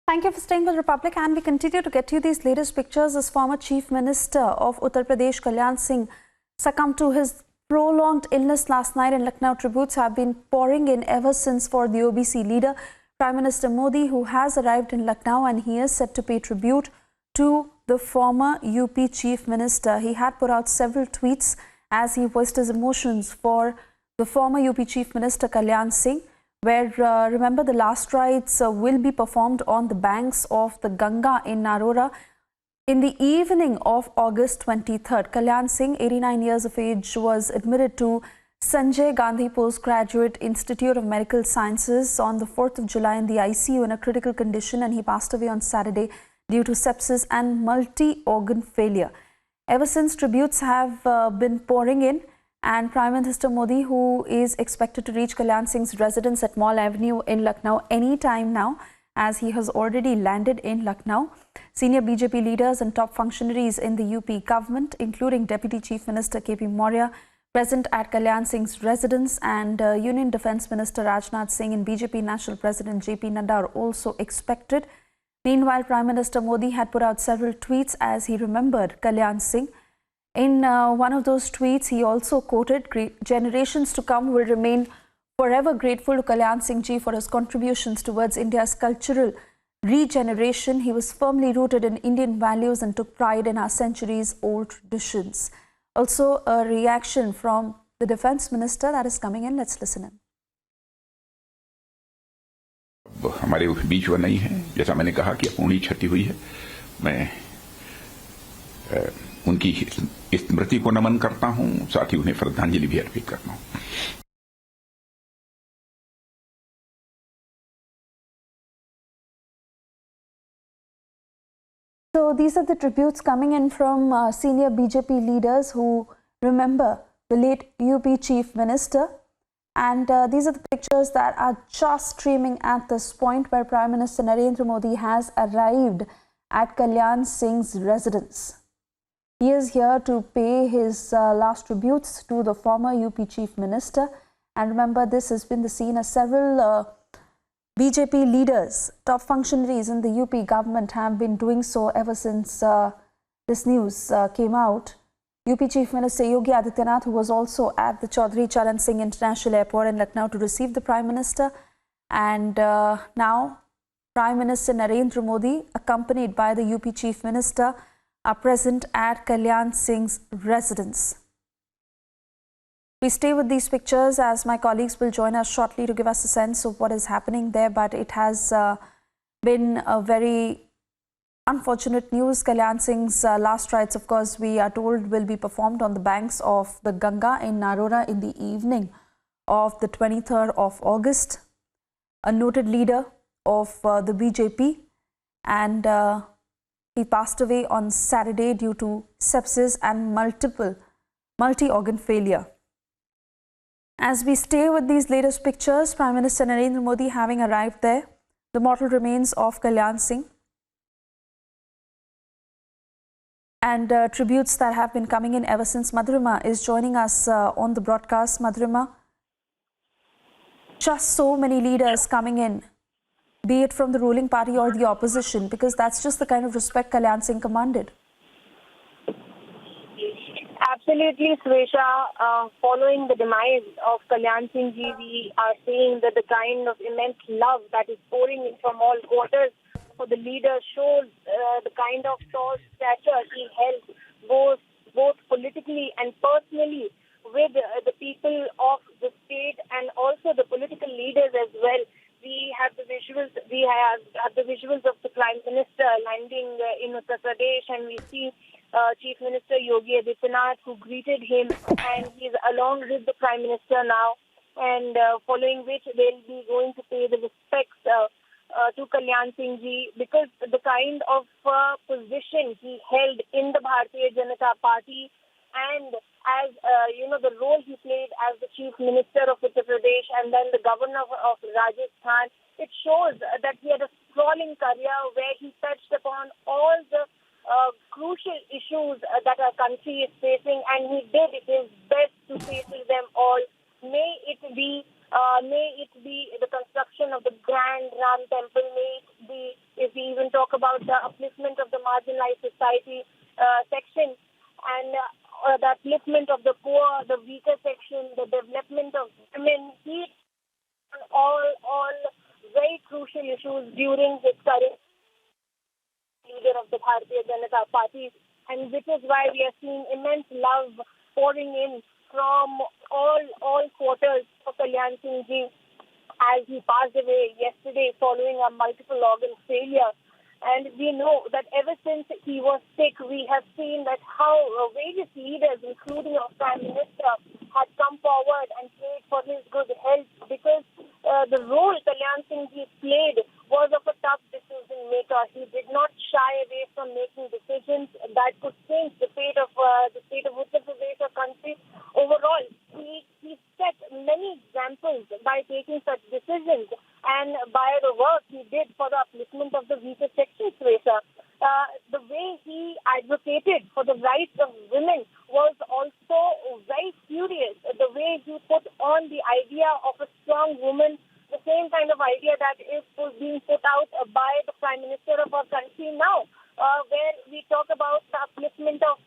Thank you for staying with Republic, and we continue to get you these latest pictures as former Chief Minister of Uttar Pradesh Kalyan Singh succumbed to his prolonged illness last night in Lucknow. Tributes have been pouring in ever since for the OBC leader, Prime Minister Modi, who has arrived in Lucknow, and he is set to pay tribute to the former UP Chief Minister. He had put out several tweets as he voiced his emotions for the former UP Chief Minister Kalyan Singh, where remember the last rites will be performed on the banks of the Ganga in Narora in the evening of August 23rd. Kalyan Singh, 89 years of age, was admitted to Sanjay Gandhi Postgraduate Institute of Medical Sciences on the 4th of July in the ICU in a critical condition, and he passed away on Saturday due to sepsis and multi-organ failure. Ever since, tributes have been pouring in, and Prime Minister Modi, who is expected to reach Kalyan Singh's residence at Mall Avenue in Lucknow any time now, as he has already landed in Lucknow. Senior BJP leaders and top functionaries in the UP government, including Deputy Chief Minister KP Maurya, present at Kalyan Singh's residence, and Union Defence Minister Rajnath Singh and BJP National President JP Nadda are also expected. Meanwhile, Prime Minister Modi had put out several tweets as he remembered Kalyan Singh. In one of those tweets, he also quoted, "Generations to come will remain forever grateful to Kalyan Singh Ji for his contributions towards India's cultural regeneration. He was firmly rooted in Indian values and took pride in our centuries-old traditions." Also, a reaction from the Defence Minister that is coming in. Let's listen in. हमारे बीच वो नहीं है, जैसा मैंने कहा कि अपूर्णीय क्षति हुई है। मैं उनकी स्मृति को नमन करता हूं, साथ ही उन्हें श्रद्धांजलि भी अर्पित करता हूं। So these are the tributes coming in from senior BJP leaders who remember the late UP Chief Minister. And these are the pictures that are just streaming at this point, where Prime Minister Narendra Modi has arrived at Kalyan Singh's residence. He is here to pay his last tributes to the former UP Chief Minister. And remember, this has been the scene as several BJP leaders, top functionaries in the UP government have been doing so ever since this news came out. UP Chief Minister Yogi Adityanath, who was also at the Chaudhry Charan Singh International Airport in Lucknow to receive the Prime Minister. And now Prime Minister Narendra Modi, accompanied by the UP Chief Minister, are present at Kalyan Singh's residence. We stay with these pictures as my colleagues will join us shortly to give us a sense of what is happening there, but it has been a very unfortunate news. Kalyan Singh's last rites, of course, we are told will be performed on the banks of the Ganga in Narora in the evening of the 23rd of August. A noted leader of the BJP, and he passed away on Saturday due to sepsis and multi-organ failure. As we stay with these latest pictures, Prime Minister Narendra Modi having arrived there, the mortal remains of Kalyan Singh, and tributes that have been coming in ever since. Madhurima is joining us on the broadcast. Madhurima, just so many leaders coming in, be it from the ruling party or the opposition, because that's just the kind of respect Kalyan Singh commanded. Absolutely, Swesha. Following the demise of Kalyan Singh Ji, we are seeing that the kind of immense love that is pouring in from all quarters for the leader shows the kind of tall stature he held both politically and personally with the people of the state and also the political leaders as well. We have the visuals of the Prime Minister landing in Uttar Pradesh, and we see Chief Minister Yogi Adityanath, who greeted him, and he's along with the Prime Minister now, and following which they'll be going to pay the respects to Kalyan Singh Ji, because the kind of position he held in the Bharatiya Janata Party, and as the role he played as the Chief Minister of Uttar Pradesh and then the Governor of Rajasthan, it shows that he had a sprawling career where he touched upon all the crucial issues that our country is facing, and he did his best to face them all. May it be the construction of the Grand Ram Temple, may it be if we even talk about the upliftment of the marginalized society section, and the upliftment of the poor, the weaker section, the development of women, he all very crucial issues during his career leader of the Bharatiya Janata Party, and which is why we are seeing immense love pouring in from all quarters for Kalyan Singh Ji as he passed away yesterday following a multiple organ failure. And we know that ever since he was sick, we have seen that how various leaders, including our Prime Minister, had come forward and prayed for his good health, because the role Kalyan Singh Ji played was of a tough decision maker. He did not shy away from making decisions that could change the fate of the state of Uttar Pradesh or country overall. He set many examples by taking such decisions and by the work he did for the upliftment of the weaker sections, Swesha. The way he advocated for the rights of women was also very curious. The way he put on the idea of a strong woman, the same kind of idea that is being put out by the Prime Minister of our country now, where we talk about the upliftment of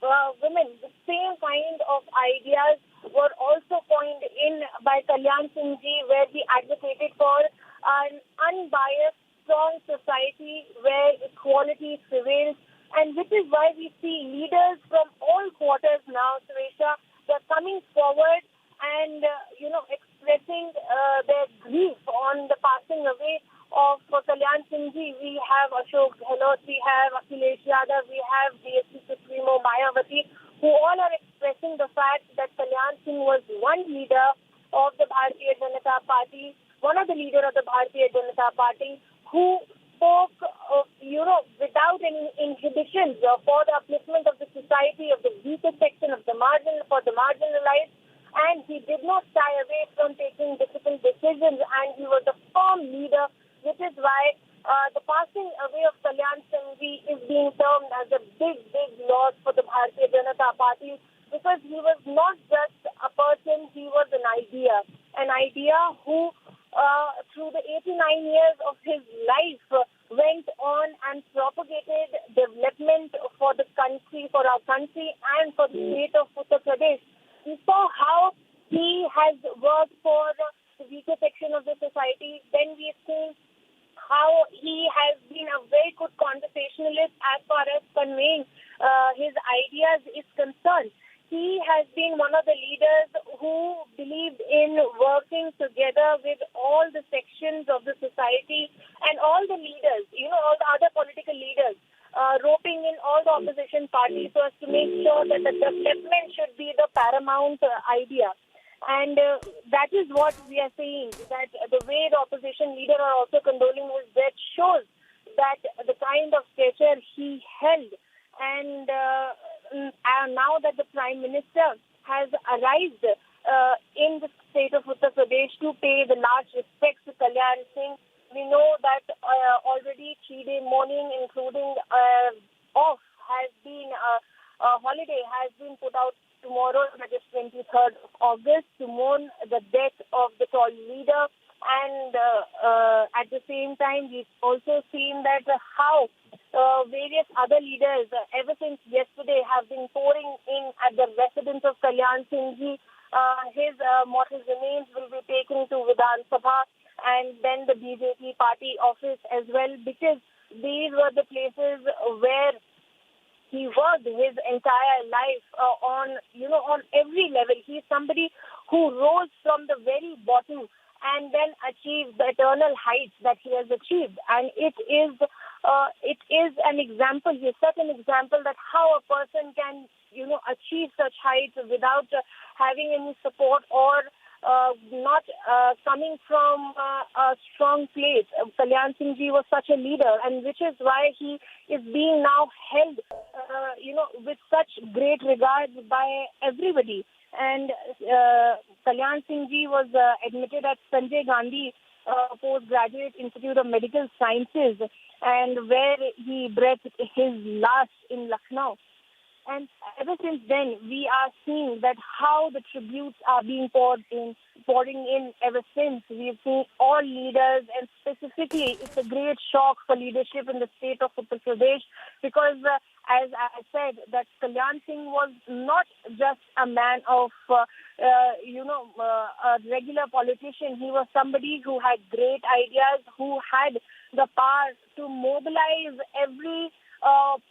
women. The same kind of ideas were also coined in by Kalyan Singh Ji, where he advocated for an unbiased, strong society where equality prevails, and which is why we see leaders from all quarters now, Suresha, they're coming forward and, expressing their grief on the passing away of Kalyan Singh Ji. We have Ashok Gehlot, we have Akhilesh Yadav, we have DSP Supremo Mayawati, who all are expressing the fact that Kalyan Singh was one leader of the Bharatiya Janata Party, one of the leaders of the Bharatiya Janata Party, who spoke, without any inhibitions for the upliftment of the society, of the weaker section, of the for the marginalized, and he did not shy away from taking difficult decisions, and he was a firm leader, which is why the passing away of Kalyan Singh Ji is being termed as a big loss for the Bharatiya Janata Party, because he was not just a person, he was an idea who through the 89 years of his life went on and propagated development for the country, for our country, and for the state of Uttar Pradesh. We saw how he has worked for the weaker section of the society. Then we've seen how he has been a very good conversationalist as far as conveying his ideas is concerned. He has been one of the leaders who believed in working together with all the sections of the society and all the leaders, all the other political leaders, roping in all the opposition parties so as to make sure that the development should be the paramount idea. And that is what we are saying, that the way the opposition leader are also condoling his death shows that the kind of stature he held. And now that the Prime Minister has arrived in the state of Uttar Pradesh to pay the last respects to Kalyan Singh, we know that already 3-day mourning, including off, has been a holiday has been put out tomorrow, that is 23rd of August, to mourn the death of the tall leader. And at the same time, we've also seen that how various other leaders, ever since yesterday, have been pouring in at the residence of Kalyan Singh Ji. His mortal remains will be taken to Vidhan Sabha and then the BJP party office as well, because these were the places where he worked his entire life on every level. He's somebody who rose from the very bottom and then achieved the eternal heights that he has achieved. And it is an example. He set an example that how a person can, achieve such heights without having any support or not coming from a strong place. Kalyan Singh Ji was such a leader, and which is why he is being now held, with such great regard by everybody. And Kalyan Singh Ji was admitted at Sanjay Gandhi Postgraduate Institute of Medical Sciences, and where he breathed his last in Lucknow. And ever since then, we are seeing that how the tributes are being pouring in ever since. We've seen all leaders, and specifically, it's a great shock for leadership in the state of Uttar Pradesh because, as I said, that Kalyan Singh was not just a man of, a regular politician. He was somebody who had great ideas, who had the power to mobilize every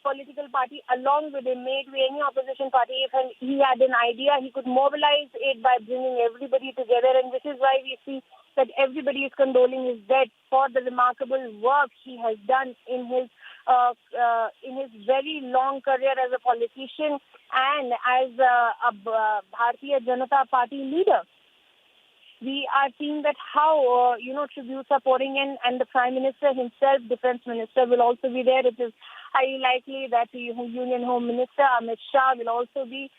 political party along with him, may it be any opposition party. If he had an idea, he could mobilize it by bringing everybody together, and this is why we see that everybody is condoling his death for the remarkable work he has done in his very long career as a politician and as a Bharatiya Janata Party leader. We are seeing that how, tributes are pouring in, and the Prime Minister himself, Defence Minister, will also be there. It is highly likely that the Union Home Minister, Amit Shah, will also be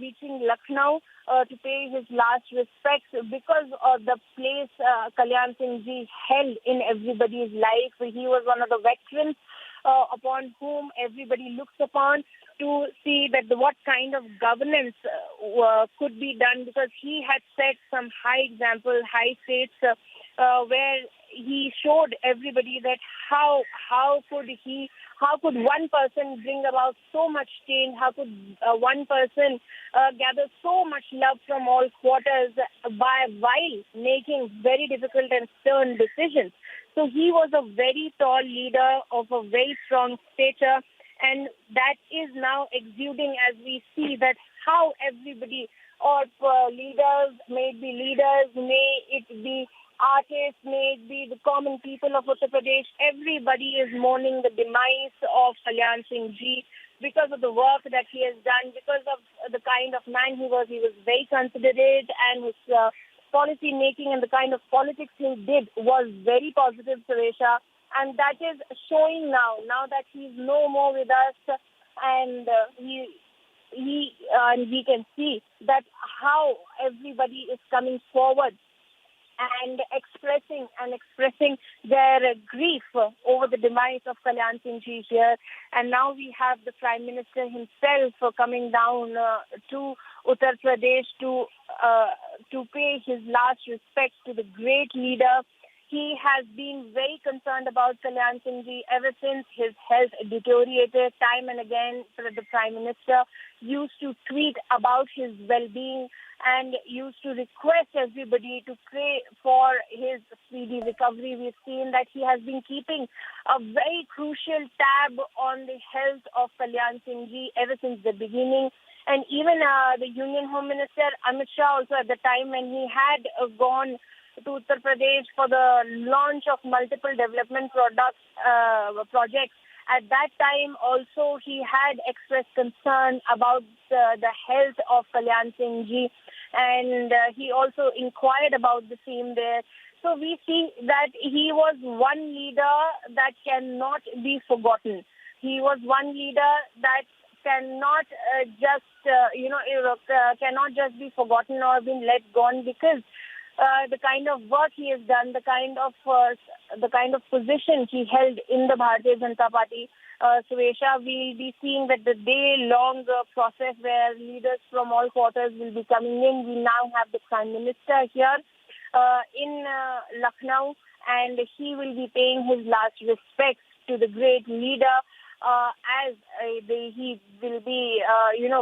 reaching Lucknow to pay his last respects because of the place Kalyan Singh Ji held in everybody's life. He was one of the veterans upon whom everybody looks upon to see that what kind of governance could be done, because he had set some high example, high fates, where he showed everybody that how could one person bring about so much change, how could one person gather so much love from all quarters while making very difficult and stern decisions. So he was a very tall leader of a very strong stature, and that is now exuding as we see that how everybody, or leaders, may it be leaders, may it be artists, may it be the common people of Uttar Pradesh, everybody is mourning the demise of Kalyan Singh Ji because of the work that he has done, because of the kind of man he was. He was very considerate, and his policy making and the kind of politics he did was very positive, Suresha. And that is showing now that he's no more with us, and we can see that how everybody is coming forward and expressing their grief over the demise of Kalyan Singh Ji here. And now we have the Prime Minister himself coming down to Uttar Pradesh to pay his last respects to the great leader. He has been very concerned about Kalyan Singh Ji ever since his health deteriorated. Time and again, the Prime Minister used to tweet about his well-being and used to request everybody to pray for his speedy recovery. We've seen that he has been keeping a very crucial tab on the health of Kalyan Singh Ji ever since the beginning. And even the Union Home Minister, Amit Shah, also at the time when he had gone to Uttar Pradesh for the launch of multiple development projects. At that time also he had expressed concern about the health of Kalyan Singh Ji, and he also inquired about the same there. So we see that he was one leader that cannot be forgotten. He was one leader that cannot cannot just be forgotten or been let gone, because the kind of work he has done, the kind of position he held in the Bharatiya Janata Party, Suresha, we'll be seeing that the day-long process where leaders from all quarters will be coming in. We now have the Prime Minister here in Lucknow, and he will be paying his last respects to the great leader as he will be,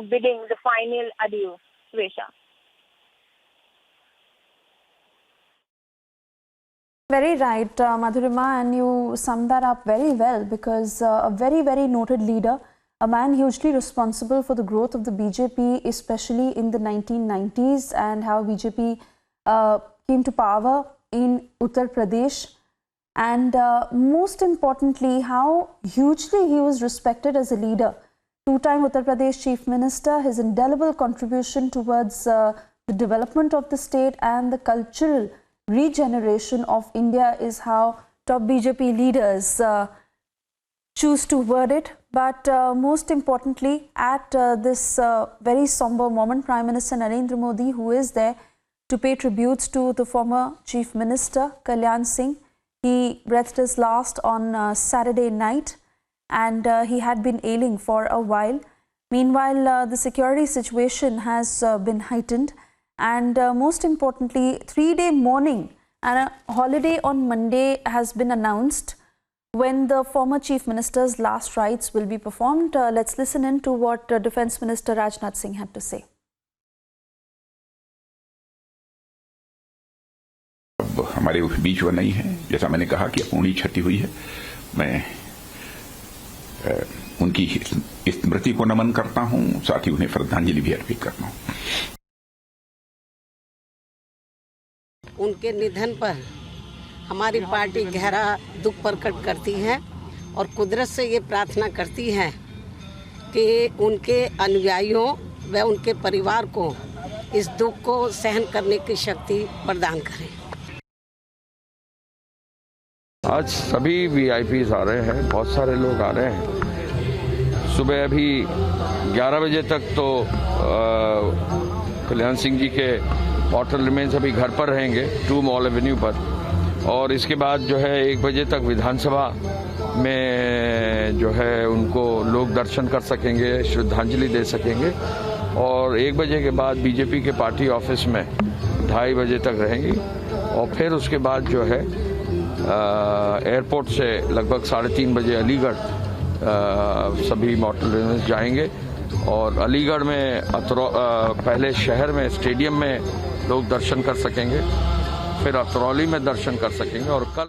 bidding the final adieu, Suresha. Very right, Madhurima, and you summed that up very well, because a very, very noted leader, a man hugely responsible for the growth of the BJP, especially in the 1990s, and how BJP came to power in Uttar Pradesh, and most importantly, how hugely he was respected as a leader. Two-time Uttar Pradesh Chief Minister, his indelible contribution towards the development of the state and the cultural regeneration of India is how top BJP leaders choose to word it. But most importantly, at this very somber moment, Prime Minister Narendra Modi, who is there to pay tributes to the former Chief Minister Kalyan Singh, he breathed his last on Saturday night, and he had been ailing for a while. Meanwhile, the security situation has been heightened, and most importantly, 3-day mourning and a holiday on Monday has been announced when the former Chief Minister's last rites will be performed. Let's listen in to what Defence Minister Rajnath Singh had to say. अब हमारे बीच वो नहीं है। जैसा मैंने कहा कि अपूर्णी क्षति हुई है, मैं उनकी स्मृति को नमन करता हूं, साथ ही उन्हें श्रद्धांजलि भी अर्पित करता हूं। उनके निधन पर हमारी पार्टी गहरा दुख प्रकट करती है और कुदरत से ये प्रार्थना करती है कि उनके अनुयायियों व उनके परिवार को इस दुख को सहन करने की शक्ति प्रदान करें। आज सभी VIPs आ रहे हैं, बहुत सारे लोग आ रहे हैं। सुबह अभी 11 बजे तक तो कल्याण सिंह जी के मॉर्टल रिमेन्स अभी घर पर रहेंगे 2 मॉल एवेन्यू पर, और इसके बाद जो है 1 बजे तक विधानसभा में जो है उनको लोग दर्शन कर सकेंगे, श्रद्धांजलि दे सकेंगे, और 1 बजे के बाद बीजेपी के पार्टी ऑफिस में 2:30 बजे तक रहेंगी, और फिर उसके बाद जो है एयरपोर्ट से लगभग 3:30 बजे अलीगढ़ सभी मॉर्टल रिमेन्स जाएंगे, और अलीगढ़ में पहले शहर में स्टेडियम में लोग दर्शन कर सकेंगे, फिर अतरौली में दर्शन कर सकेंगे, और कल